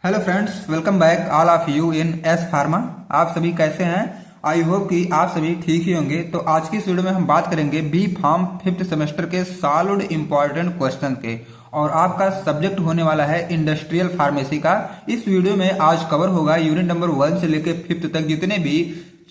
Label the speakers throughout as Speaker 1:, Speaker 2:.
Speaker 1: Hello friends, welcome back all of you in S pharma. आप सभी कैसे हैं? आई होप कि आप सभी ठीक ही होंगे। तो आज की इस वीडियो में हम बात करेंगे बी फार्म फिफ्थ सेमेस्टर के सॉल्व इंपॉर्टेंट क्वेश्चन के, और आपका सब्जेक्ट होने वाला है इंडस्ट्रियल फार्मेसी का। इस वीडियो में आज कवर होगा यूनिट नंबर 1 से लेकर 5th तक जितने भी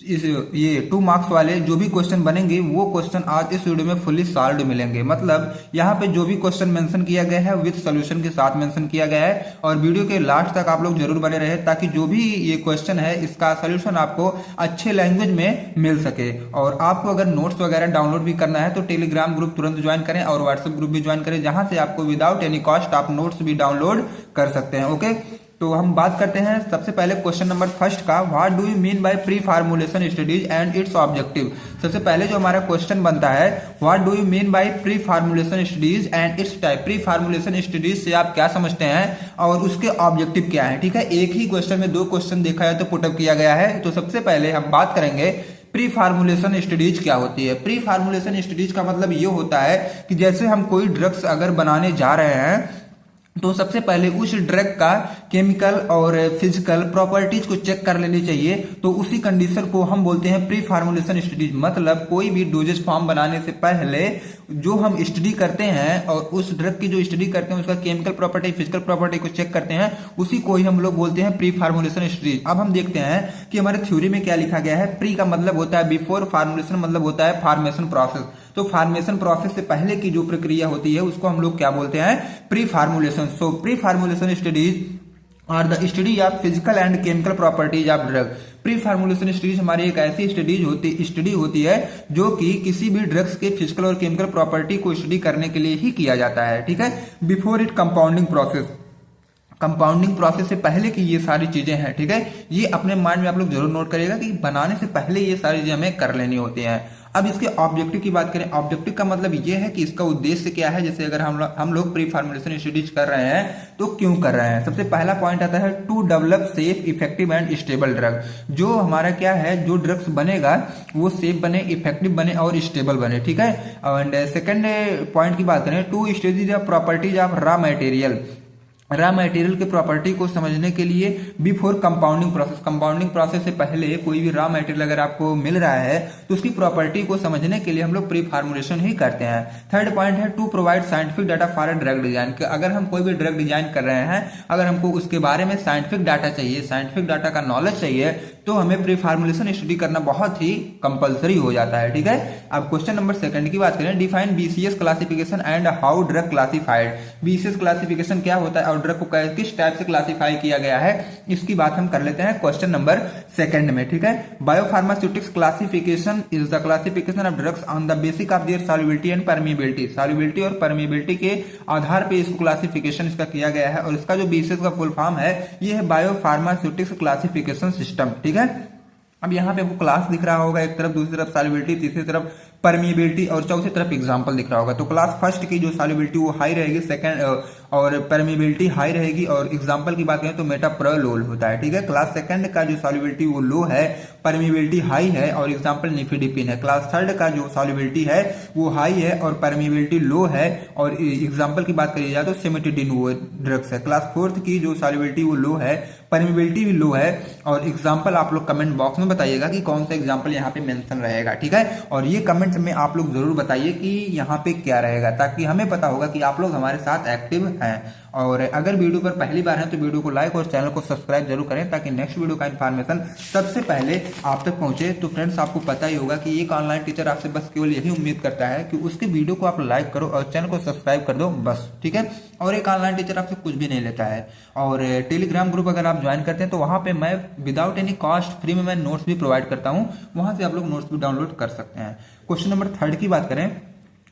Speaker 1: इस ये 2 मार्क्स वाले जो भी क्वेश्चन बनेंगे वो क्वेश्चन आज इस वीडियो में फुल्ली सॉल्व्ड मिलेंगे। मतलब यहाँ पे जो भी क्वेश्चन मेंशन किया गया है विद सॉल्यूशन के साथ मेंशन किया गया है, और वीडियो के लास्ट तक आप लोग जरूर बने रहे ताकि जो भी ये क्वेश्चन है इसका सॉल्यूशन आपको अच्छे लैंग्वेज में मिल सके। और आपको अगर नोट्स वगैरह डाउनलोड भी करना है तो टेलीग्राम ग्रुप तुरंत ज्वाइन करें और व्हाट्सएप ग्रुप भी ज्वाइन करें, जहां से आपको विदाउट एनी कॉस्ट आप नोट्स भी डाउनलोड कर सकते हैं। ओके, तो हम बात करते हैं सबसे पहले क्वेश्चन नंबर फर्स्ट का। What do you mean by pre formulation studies and it's objective. सबसे पहले जो हमारा क्वेश्चन बनता है, what do you mean by pre formulation studies and it's type. Pre formulation studies से आप क्या समझते हैं और उसके ऑब्जेक्टिव क्या है। ठीक है, एक ही क्वेश्चन में 2 क्वेश्चन देखा है तो पुटअप किया गया है। तो सबसे पहले हम बात करेंगे प्री फार्मुलेशन स्टडीज क्या होती है। प्री फार्मुलेशन स्टडीज का मतलब ये होता है कि जैसे हम कोई ड्रग्स अगर बनाने जा रहे हैं तो सबसे पहले उस ड्रग का केमिकल और फिजिकल प्रॉपर्टीज को चेक कर लेनी चाहिए। तो उसी कंडीशन को हम बोलते हैं प्री फार्मुलेशन स्टडीज। मतलब कोई भी डोजेज फॉर्म बनाने से पहले जो हम स्टडी करते हैं और उस ड्रग की जो स्टडी करते हैं उसका केमिकल प्रॉपर्टी फिजिकल प्रॉपर्टी को चेक करते हैं, उसी को ही हम लोग बोलते हैं प्री फार्मुलेशन स्टडीज। अब हम देखते हैं कि हमारे थ्योरी में क्या लिखा गया है। प्री का मतलब होता है बिफोर, फार्मुलेशन मतलब होता है फार्मेशन प्रोसेस। तो फार्मेशन प्रोसेस से पहले की जो प्रक्रिया होती है उसको हम लोग क्या बोलते हैं, pre formulation. So pre formulation studies are the study of physical and chemical properties of drug. Pre formulation studies हमारी एक ऐसी स्टडी होती है जो कि किसी भी ड्रग्स के फिजिकल और केमिकल प्रॉपर्टी को स्टडी करने के लिए ही किया जाता है। ठीक है, before it compounding process. Compounding process से पहले की ये सारी चीजें हैं। ठीक है, ये अपने माइंड में आप लोग जरूर नोट करिएगा कि बनाने से पहले ये सारी चीजें हमें कर लेनी होती हैं। अब इसके ऑब्जेक्टिव की बात करें, ऑब्जेक्टिव का मतलब ये है कि इसका उद्देश्य क्या है। जैसे अगर हम लोग प्री फार्मुलेशन स्टडीज कर रहे हैं तो क्यों कर रहे हैं। सबसे पहला पॉइंट आता है to develop safe effective and stable drug. जो हमारा क्या है, जो ड्रग्स बनेगा वो सेफ बने, इफेक्टिव बने और स्टेबल बने। ठीक है, एंड सेकंड पॉइंट की बात करें, to study the properties of raw material. Raw material के प्रॉपर्टी को समझने के लिए before compounding process. Compounding process से पहले कोई भी रॉ मटेरियल अगर आपको मिल रहा है तो उसकी प्रॉपर्टी को समझने के लिए हम लोग प्री फार्मुलेशन ही करते हैं। थर्ड पॉइंट है to provide scientific data for a drug design. अगर हम कोई भी ड्रग डिजाइन कर रहे हैं, अगर हमको उसके बारे में साइंटिफिक डाटा चाहिए, साइंटिफिक डाटा का नॉलेज चाहिए, तो हमें प्री फार्मुलेशन स्टडी करना बहुत ही कंपलसरी हो जाता है। ठीक है, अब क्वेश्चन नंबर सेकंड की बात करें, define BCS classification and how drug classified. BCS classification क्या होता है और ड्रग को किस टाइप से क्लासिफाई किया गया है, इसकी बात हम कर लेते हैं क्वेश्चन नंबर सेकंड में। ठीक है, biopharmaceutics classification is the classification of drugs on the basic of their solubility and permeability. Solubility और परमिएबिलिटी के आधार पे इसको क्लासिफिकेशन इसका किया गया है, और इसका जो बीसीएस का फुल फॉर्म है ये है बायोफार्मास्यूटिक्स क्लासिफिकेशन सिस्टम। ठीक है, अब यहाँ पे आपको क्लास दिख रहा होगा, एक तरफ, दूसरी तरफ सॉल्युबिलिटी, तीसरी तरफ परमिएबिलिटी और चौथी तरफ एग्जांपल दिख रहा होगा। तो क्लास फर्स्ट की जो सॉल्युबिलिटी वो हाई रहेगी, सेकंड और परमिएबिलिटी हाई रहेगी, और एग्जांपल की बात करें तो मेटाप्रोलोल होता है। ठीक है, क्लास सेकंड का जो सॉल्युबिलिटी वो लो है, परमिएबिलिटी हाई है और एग्जांपल निफिडिपिन है। क्लास थर्ड का जो सॉल्युबिलिटी है वो हाई है और परमिएबिलिटी लो है, और एग्जांपल की बात करी जाए तो सिमेटिडिन वो ड्रग्स है। क्लास फोर्थ की जो सॉल्युबिलिटी वो लो है, परमिएबिलिटी भी लो है, और एग्जांपल आप लोग कमेंट बॉक्स में बताइएगा कि कौन सा एग्जांपल यहाँ पे मेंशन रहेगा। ठीक है, और ये कमेंट में आप लोग जरूर बताइए कि यहाँ पे क्या रहेगा, ताकि हमें पता होगा कि आप लोग हमारे साथ एक्टिव हैं। और अगर वीडियो पर पहली बार है तो वीडियो को लाइक और चैनल को सब्सक्राइब जरूर करें, ताकि नेक्स्ट वीडियो का इन्फॉर्मेशन सबसे पहले आप तक पहुंचे। तो फ्रेंड्स, आपको पता ही होगा कि एक ऑनलाइन टीचर आपसे बस केवल यही उम्मीद करता है कि उसके वीडियो को आप लाइक करो और चैनल को सब्सक्राइब कर दो, बस। ठीक है, और एक ऑनलाइन टीचर आपसे कुछ भी नहीं लेता है। और टेलीग्राम ग्रुप अगर आप ज्वाइन करते हैं तो वहां पे मैं विदाउट एनी कॉस्ट फ्री में मैं नोट्स भी प्रोवाइड करता हूं, वहां से आप लोग नोट्स भी डाउनलोड कर सकते हैं। क्वेश्चन नंबर थर्ड की बात करें,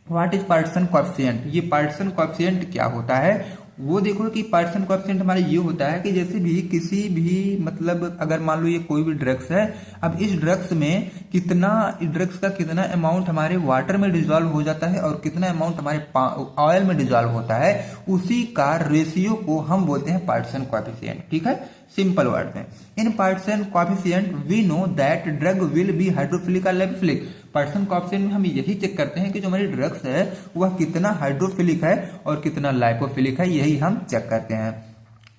Speaker 1: व्हाट इज पार्टिशन कोएफिशिएंट। ये पार्टिशन कोएफिशिएंट क्या होता है वो देखो कि पार्टिशन कोएफिशिएंट हमारा ये होता है कि जैसे भी किसी भी, मतलब अगर मान लो ये कोई भी ड्रग्स है, अब इस ड्रग्स में ड्रग्स का कितना अमाउंट हमारे वाटर में डिजॉल्व हो जाता है और कितना अमाउंट हमारे ऑयल में डिजॉल्व होता है, उसी का रेशियो को हम बोलते हैं पार्टिशन कोएफिशिएंट। ठीक है, सिंपल वर्ड में, in partition coefficient we know that drug will be hydrophilic और लिपोफिलिक। पार्टिशन कोएफिशिएंट में हम यही चेक करते हैं कि जो हमारी ड्रग्स है वह कितना हाइड्रोफिलिक है और कितना लाइपोफिलिक है, यही हम चेक करते हैं।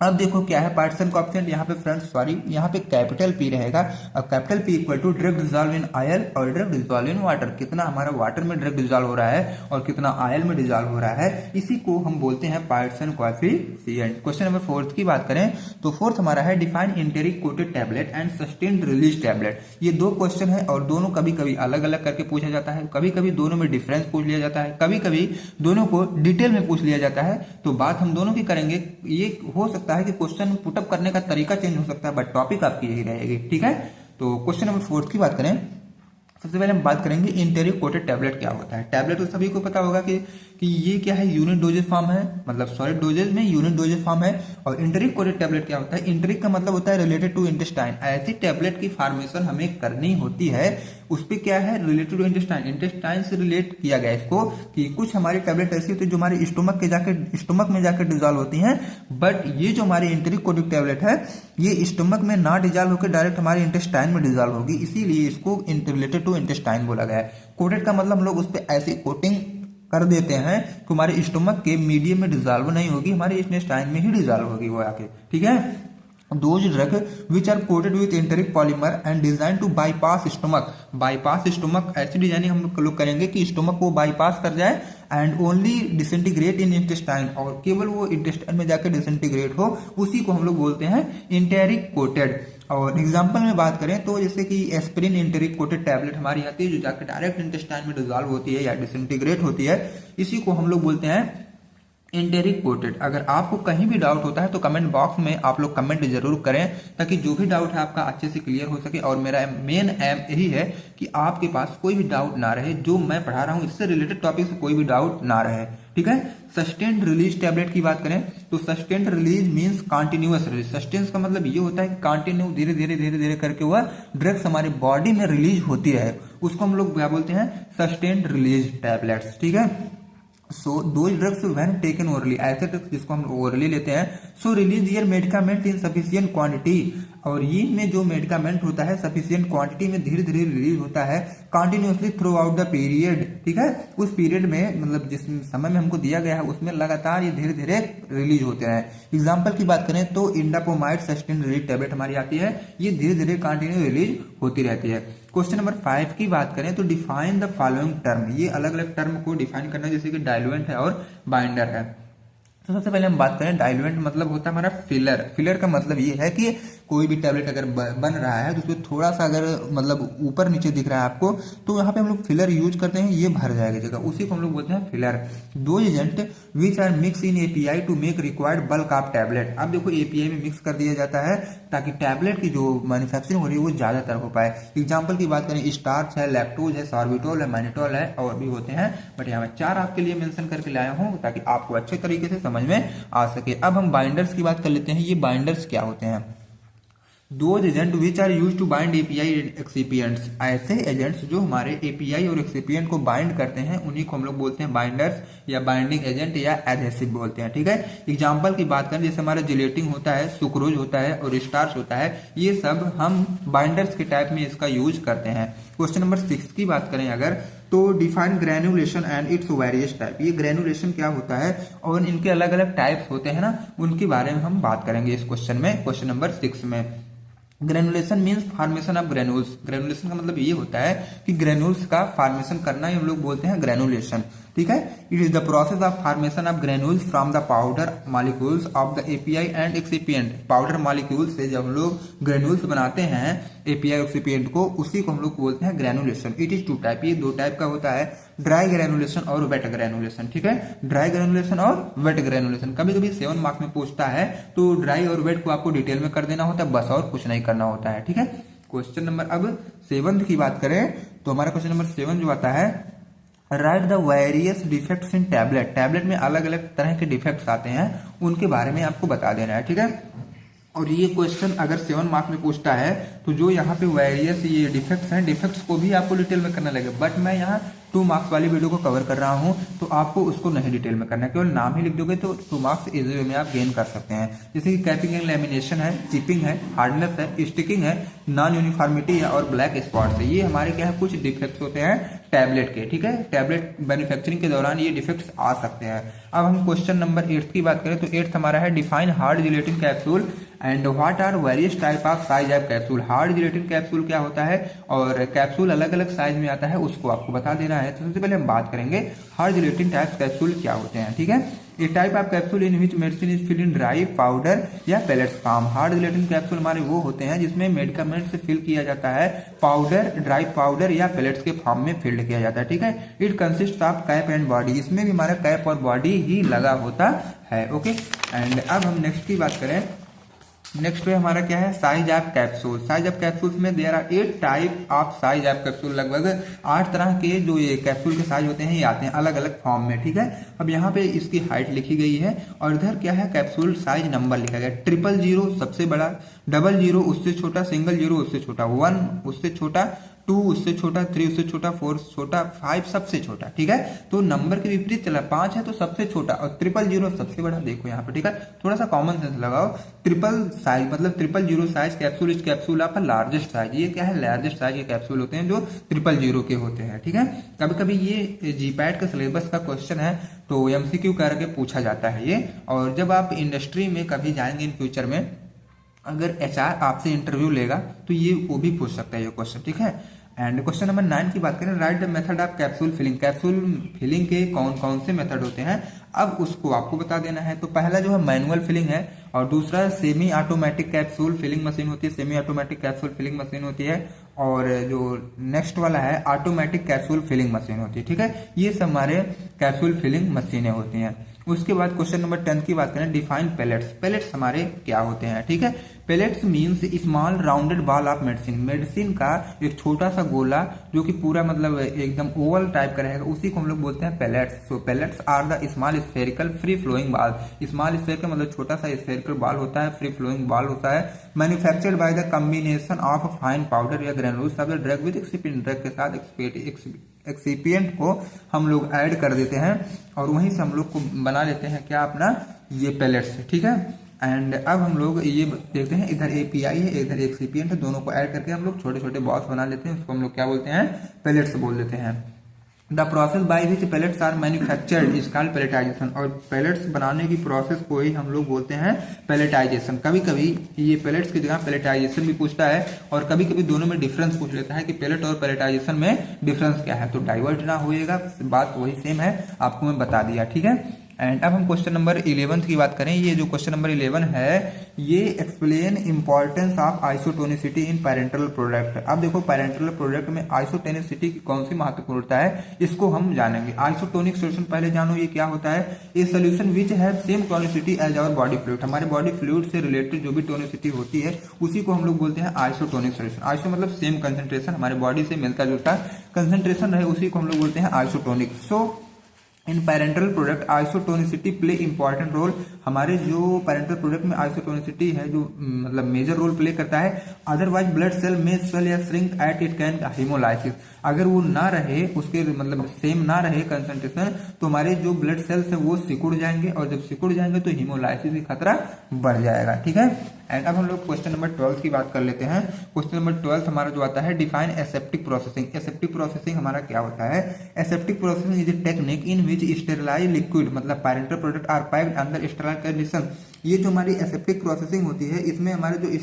Speaker 1: अब देखो क्या है पार्टीशन कोएफिशिएंट, यहाँ पे फ्रेंड्स सॉरी यहाँ पे कैपिटल पी रहेगा। अब capital P equal to direct dissolve in oil और डायरेक्ट डिसॉल्व इन वाटर, कितना हमारा वाटर में डायरेक्ट डिसॉल्व हो रहा है और कितना ऑयल में डिसॉल्व हो रहा है, इसी को हम बोलते हैं पार्टीशन कोएफिशिएंट। क्वेश्चन नंबर 4 की बात करें तो 4 हमारा है define enteric coated tablet and sustained release tablet. ये दो क्वेश्चन है और दोनों कभी कभी अलग अलग करके पूछा जाता है, कभी कभी दोनों में डिफरेंस पूछ लिया जाता है, कभी कभी दोनों को डिटेल में पूछ लिया जाता है। तो बात हम दोनों की करेंगे, ये हो सकता है कि क्वेश्चन पुटअप करने का तरीका चेंज हो सकता है बट टॉपिक आपकी यही रहेगी, ठीक है। तो क्वेश्चन नंबर 4 की बात करें, सबसे पहले हम बात करेंगे एंटेरिक कोटेड टैबलेट क्या होता है। टैबलेट तो सभी को पता होगा कि ये क्या है, यूनिट डोजेज फॉर्म है, मतलब सॉलिड डोजेज में यूनिट डोजेज फॉर्म है। और एंटेरिक कोटेड टैबलेट क्या होता है, एंटेरिक का मतलब होता है रिलेटेड टू इंटेस्टाइन। ऐसी टैबलेट की फॉर्मेशन हमें करनी होती है, उस पर क्या है रिलेटेड टू इंटेस्टाइन, इंटेस्टाइन से रिलेट किया गया इसको, कि कुछ हमारी टैबलेट ऐसी होती है जो हमारे स्टोमक में जाकर डिजॉल्व होती हैं, बट ये जो हमारी एंटेरिक कोटेड टैबलेट है ये स्टोमक में ना डिजॉल्व होकर डायरेक्ट हमारे इंटेस्टाइन में डिजॉल्व होगी, इसीलिए इसको रिलेटेड टू इंटेस्टाइन बोला गया है। कोटेड का मतलब हम लोग उस पर ऐसी कोटिंग कर देते हैं कि हमारे स्टोमक के मीडियम में डिजॉल्व नहीं होगी, हमारे इंटेस्टाइन में ही डिजॉल्व होगी वो आके, ठीक है। Those drug which are coated with enteric polymer and designed to bypass stomach, bypass stomach ऐसी डिजाइनिंग हम लोग करेंगे कि स्टोमक को बाईपास कर जाए and only disintegrate in intestine, और केवल वो इंटेस्टाइन में जाकर डिसइंटीग्रेट हो, उसी को हम लोग बोलते हैं एंटेरिक कोटेड। और एग्जांपल में बात करें तो जैसे कि एस्पिरिन एंटेरिक कोटेड टैबलेट हमारी आती है जो जाकर डायरेक्ट इंटेस्टाइन में डिसॉल्व होती है या डिसइंटीग्रेट होती है, इसी को हम लोग बोलते हैं एंटेरिक कोटेड। अगर आपको कहीं भी डाउट होता है तो कमेंट बॉक्स में आप लोग कमेंट जरूर करें ताकि जो भी डाउट है आपका अच्छे से क्लियर हो सके। और मेरा मेन एम यही है कि आपके पास कोई भी डाउट ना रहे, जो मैं पढ़ा रहा हूँ इससे रिलेटेड टॉपिक से कोई भी डाउट ना रहे, ठीक है। सस्टेन्ड रिलीज टैबलेट की बात करें तो sustained release means continuous release. Sustains का मतलब ये होता है कि कंटिन्यू धीरे धीरे धीरे धीरे करके वह ड्रग्स हमारी बॉडी में रिलीज होती है, उसको हम लोग क्या बोलते हैं, सस्टेन्ड रिलीज टैबलेट्स, ठीक है। सो दो ड्रग्स व्हेन टेकन ओरली, ऐसे ड्रग्स जिसको हम ओरली लेते हैं, सो रिलीज यर मेडिकामेंट इन सफिशिएंट क्वांटिटी, और ये में जो मेडिकामेंट होता है सफिशिएंट क्वांटिटी में धीरे धीरे रिलीज होता है continuously through out the period, ठीक है। उस पीरियड में मतलब जिस समय में हमको दिया गया है उसमें लगातार ये धीरे धीरे रिलीज होते हैं। एग्जाम्पल की बात करें तो इंडापोमाइड सस्टेन्ड रिलीज टैबलेट हमारी आती है, ये धीरे धीरे कंटिन्यू रिलीज होती रहती है। क्वेश्चन नंबर 5 की बात करें तो डिफाइन द फॉलोइंग टर्म, ये अलग अलग टर्म को डिफाइन करना है, जैसे कि डाइल्यूएंट है और बाइंडर है। तो सबसे पहले हम बात करें डाइल्यूएंट मतलब होता है हमारा फिलर। फिलर का मतलब ये है कि कोई भी टैबलेट अगर बन रहा है तो उसमें थोड़ा सा अगर मतलब ऊपर नीचे दिख रहा है आपको तो यहाँ पे हम लोग फिलर यूज करते हैं, ये भर जाएगा जगह, उसी को हम लोग बोलते हैं filler. Those agent which are mix in API to make required bulk of tablet. अब देखो एपीआई में मिक्स कर दिया जाता है ताकि टैबलेट की जो मैन्युफैक्चरिंग हो रही है वो ज्यादातर हो पाए। एग्जाम्पल की बात करें स्टार्च है, लैक्टोज है, सॉर्बिटोल है, मैनिटोल है और भी होते हैं, बट यहाँ मैं 4 आपके लिए मेंशन करके लाया हूँ ताकि आपको अच्छे तरीके से समझ में आ सके। अब हम बाइंडर्स की बात कर लेते हैं, ये बाइंडर्स क्या होते हैं। Those agent which are use to bind API and excipients, ऐसे एजेंट्स जो हमारे एपीआई और एक्सिपिएंट को बाइंड करते हैं उन्हीं को हम लोग बोलते हैं बाइंडर्स या बाइंडिंग एजेंट या एडहेसिव बोलते हैं, ठीक है। एग्जांपल की बात करें जैसे हमारा जिलेटिन होता है, सुक्रोज होता है और स्टार्च होता है, ये सब हम बाइंडर्स के टाइप में इसका यूज करते हैं। क्वेश्चन नंबर 6 की बात करें अगर तो define granulation and its various type, ये ग्रेनुलेशन क्या होता है और इनके अलग अलग टाइप्स होते हैं ना, उनके बारे में हम बात करेंगे इस क्वेश्चन में, क्वेश्चन नंबर 6 में। Granulation means formation of granules, granulation का मतलब ये होता है कि ग्रेनुल्स का फॉर्मेशन करना ही हम लोग बोलते हैं ग्रेनुलेशन, ठीक है। It is the process of formation of granules from the powder molecules of the API and excipient. Powder molecule से जब हम लोग ग्रेनुल्स बनाते हैं एपीआई और एक्सिपिएंट को, उसी को हम लोग बोलते हैं ग्रेनुलेशन। इट इज 2 टाइप, ये 2 टाइप का होता है, ड्राई ग्रेनुलेशन और वेट ग्रेनुलेशन, ठीक है। ड्राई ग्रेनुलेशन और वेट ग्रेनुलेशन कभी कभी 7 मार्क्स में पूछता है तो ड्राई और वेट को आपको डिटेल में कर देना होता है, बस और कुछ नहीं करना होता है, ठीक है। क्वेश्चन नंबर अब 7 की बात करें तो हमारा क्वेश्चन नंबर 7 जो आता है right the various defects in tablet. Tablet में अलग अलग तरह के डिफेक्ट्स आते हैं, उनके बारे में आपको बता देना है, ठीक है। और ये क्वेश्चन अगर 7 मार्क में पूछता है तो जो यहाँ पे वेरियस ये डिफेक्ट्स हैं, डिफेक्ट्स को भी आपको डिटेल में करना लगेगा, बट मैं यहाँ 2 मार्क्स वाली वीडियो को कवर कर रहा हूँ तो आपको उसको नहीं डिटेल में करना है, केवल नाम ही लिख दोगे तो 2 मार्क्स इजी वे में आप गेन कर सकते हैं। जैसे कि कैपिंग एंड लैमिनेशन है, चिपिंग है, हार्डनेस है, स्टिकिंग है, नॉन यूनिफॉर्मिटी है और ब्लैक स्पॉट्स है, ये हमारे क्या है कुछ डिफेक्ट्स होते हैं टैबलेट के, ठीक है। टैबलेट मैन्युफैक्चरिंग के दौरान ये डिफेक्ट्स आ सकते हैं। अब हम क्वेश्चन नंबर 8 की बात करें तो 8 हमारा है define hard gelatin capsule and what are various type of size of capsule. Hard gelatin capsule क्या होता है और कैप्सूल अलग अलग साइज में आता है, उसको आपको बता देना है। तो सबसे पहले हम बात करेंगे हार्ड जिलेटिन टाइप कैप्सूल क्या होते हैं, ठीक है। ये type of capsule in which medicine is fill in dry powder या pellets form. Hard gelatin capsule हमारे वो होते हैं जिसमें मेडिकामेंट से फिल किया जाता है, पाउडर, ड्राई पाउडर या पेलेट्स के फॉर्म में फिल्ड किया जाता है, ठीक है। It consist of cap and body, इसमें भी हमारा कैप और बॉडी ही लगा होता है, ओके। एंड अब हम नेक्स्ट की बात करें, नेक्स्ट है हमारा क्या है size of capsule. Size of capsules में there are 8 type of size of capsule, लगभग 8 तरह के जो ये कैप्सूल के साइज होते हैं ये आते हैं अलग अलग फॉर्म में, ठीक है। अब यहाँ पे इसकी हाइट लिखी गई है और इधर क्या है कैप्सूल साइज नंबर लिखा गया। 000 सबसे बड़ा, 00 उससे छोटा, सिंगल 0 उससे छोटा, 1 उससे छोटा, 2 उससे छोटा, 3 उससे छोटा, 4 छोटा, 5 सबसे छोटा, ठीक है। तो नंबर के विपरीत चला, 5 है तो सबसे छोटा और 000 सबसे बड़ा। देखो यहाँ पे, ठीक है, थोड़ा सा कॉमन सेंस लगाओ। ट्रिपल साइज मतलब 000 साइज कैप्सूल, इस कैप्सूल ऑफ लार्जेस्ट साइज, ये क्या है लार्जेस्ट साइज के कैप्सूल होते हैं जो 000 के होते हैं, ठीक है। कभी कभी ये जीपैट के सिलेबस का क्वेश्चन है तो एमसीक्यू करके पूछा जाता है ये। और जब आप इंडस्ट्री में कभी जाएंगे इन फ्यूचर में, अगर एचआर आपसे इंटरव्यू लेगा तो ये वो भी पूछ सकता है ये क्वेश्चन, ठीक है। एंड क्वेश्चन नंबर 9 की बात करें, write the method of capsule filling. Capsule filling के कौन कौन से मेथड होते हैं अब उसको आपको बता देना है। तो पहला जो है मैनुअल फिलिंग है और दूसरा semi automatic capsule filling machine होती है, semi automatic capsule filling machine होती है। और जो नेक्स्ट वाला है ऑटोमेटिक कैप्सूल फिलिंग मशीन होती है, ठीक है। ये सब हमारे कैप्सूल फिलिंग मशीनें होती हैं। उसके बाद क्वेश्चन नंबर 10 की बात करें, डिफाइन पेलेट्स। पेलेट्स हमारे क्या होते हैं, ठीक है। Pellets means small rounded ball of medicine, medicine का एक छोटा सा गोला जो कि पूरा मतलब एकदम ओवल टाइप का रहेगा, उसी को हम लोग बोलते हैं pellets. So pellets are the small spherical free flowing ball. Small sphere का मतलब छोटा सा स्फेरिकल बॉल होता है, फ्री फ्लोइंग बॉल होता है। Manufactured by the combination of fine powder या granules of the drug with excipient. Drug के साथ एक्सिपिएंट को हम लोग ऐड कर देते हैं और वहीं से हम लोग को बना लेते हैं क्या अपना ये पेलेट्स, ठीक है। एंड अब हम लोग ये देखते हैं, इधर एपीआई है इधर एक्सिपिएंट है, दोनों को ऐड करके हम लोग छोटे छोटे बॉल्स बना लेते हैं, उसको हम लोग क्या बोलते हैं पेलेट्स बोल देते हैं। The process by which pellets are manufactured is called pelletization. और पेलेट्स बनाने की प्रोसेस को ही हम लोग बोलते हैं पेलेटाइजेशन। कभी कभी ये पेलेट्स की जगह पेलेटाइजेशन भी पूछता है और कभी कभी दोनों में डिफरेंस पूछ लेता है कि पेलेट और पेलेटाइजेशन में डिफरेंस क्या है। तो डाइवर्ट ना होइएगा, बात वही सेम है, आपको मैं बता दिया, ठीक है। एंड अब हम क्वेश्चन नंबर 11 की बात करें। ये जो क्वेश्चन नंबर 11 है ये explain importance of isotonicity in parenteral product. अब देखो पैरेंटल प्रोडक्ट में आइसोटोनिसिटी की कौन सी महत्वपूर्णता है इसको हम जानेंगे। आइसोटोनिक सोल्यूशन पहले जानो ये क्या होता है। ये solution which have same tonicity as our body fluid. हमारे बॉडी फ्लूइड से रिलेटेड जो भी टोनिसिटी होती है उसी को हम लोग बोलते हैं आइसोटोनिक सोल्यूशन। आइसो मतलब सेम कंसेंट्रेशन, हमारे बॉडी से मिलता जुलता कंसेंट्रेशन रहे उसी को हम लोग बोलते हैं isotonic. So in parenteral product isotonicity play important role. हमारे जो पैरेंटल प्रोडक्ट में आइसोटोनिसिटी है जो मतलब मेजर रोल प्ले करता है। अदरवाइज ब्लड सेल में स्वेल या shrink at it can haemolysis. अगर वो ना रहे, उसके मतलब सेम ना रहे कंसंट्रेशन, तो हमारे जो ब्लड सेल्स है वो सिकुड़ जाएंगे और जब सिकुड़ जाएंगे तो हीमोलाइसिस की खतरा बढ़ जाएगा, ठीक है। एंड अब हम लोग क्वेश्चन नंबर 12 की बात कर लेते हैं। क्वेश्चन नंबर 12 हमारा जो आता है define aseptic processing. Aseptic processing हमारा क्या होता है। Aseptic processing is a technique in which sterilize liquid मतलब parenteral product are piped under sterile condition. ये जो हमारी एसेप्टिक प्रोसेसिंग होती है इसमें हमारे जो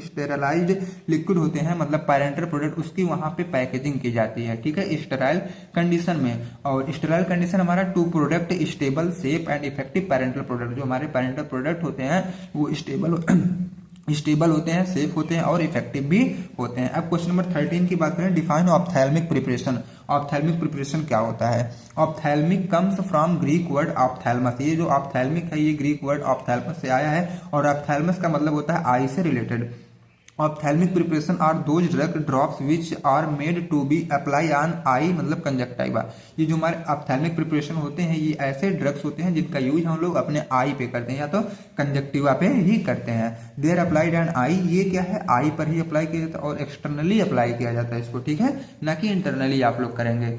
Speaker 1: स्टेरलाइज्ड लिक्विड होते हैं मतलब पैरेंटल प्रोडक्ट उसकी वहां पे पैकेजिंग की जाती है, ठीक है, स्टेराइल कंडीशन में। और स्टेराइल कंडीशन हमारा to product stable safe and effective parental product. जो हमारे पैरेंटल प्रोडक्ट होते हैं वो स्टेबल होते हैं, सेफ होते हैं और इफेक्टिव भी होते हैं। अब क्वेश्चन नंबर 13 की बात करें, define ophthalmic preparation. Ophthalmic preparation क्या होता है। Ophthalmic comes from Greek word ophthalmos. ये जो ऑप्थैल्मिक है ये ग्रीक वर्ड ऑप्थैल्मस से आया है और ऑप्थैल्मस का मतलब होता है आई से related. Ophthalmic preparation are those drug drops which are made to be apply on eye मतलब कंजक्टिवा। ये जो हमारे ऑप्थैल्मिक प्रिपरेशन होते हैं ये ऐसे ड्रग्स होते हैं जिनका यूज हम लोग अपने आई पे करते हैं या तो कंजक्टिवा पे ही करते हैं। देयर अप्लाइड एंड आई, ये क्या है आई पर ही अप्लाई किया जाता है और एक्सटर्नली अप्लाई किया जाता है इसको, ठीक है, ना कि इंटरनली आप लोग करेंगे।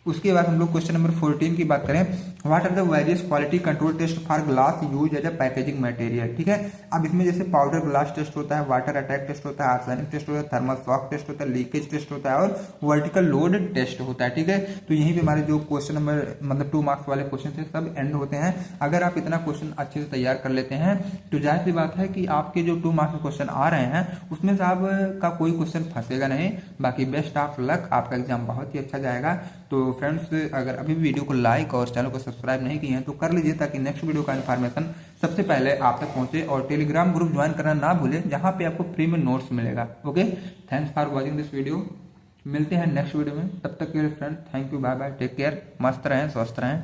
Speaker 1: उसके बाद हम लोग क्वेश्चन नंबर 14 की बात करें, what are the various quality control test for glass use as a packaging material. ठीक है, अब इसमें जैसे पाउडर ग्लास टेस्ट होता है, वाटर अटैक टेस्ट होता है, आर्सेनिक टेस्ट होता है, थर्मल शॉक टेस्ट होता है, लीकेज टेस्ट होता है और वर्टिकल लोड टेस्ट होता है। ठीक है, तो यहीं पे हमारे जो क्वेश्चन नंबर मतलब 2 मार्क्स वाले क्वेश्चन थे सब एंड होते हैं। अगर आप इतना क्वेश्चन अच्छे से तैयार कर लेते हैं तो जाहिर सी बात है कि आपके जो 2 मार्क्स के क्वेश्चन आ रहे हैं उसमें से आपका कोई क्वेश्चन फंसेगा नहीं। बाकी बेस्ट ऑफ लक, आपका एग्जाम बहुत ही अच्छा जाएगा। तो फ्रेंड्स, अगर अभी भी वीडियो को लाइक और चैनल को सब्सक्राइब नहीं किए हैं तो कर लीजिए, ताकि नेक्स्ट वीडियो का इन्फॉर्मेशन सबसे पहले आप तक पहुंचे। और टेलीग्राम ग्रुप ज्वाइन करना ना भूलें, जहां पे आपको फ्री में नोट्स मिलेगा। Okay, thanks for watching this video. मिलते हैं नेक्स्ट वीडियो में, तब तक के लिए friend thank you, bye bye, take care, मस्त रहें, स्वस्थ रहें।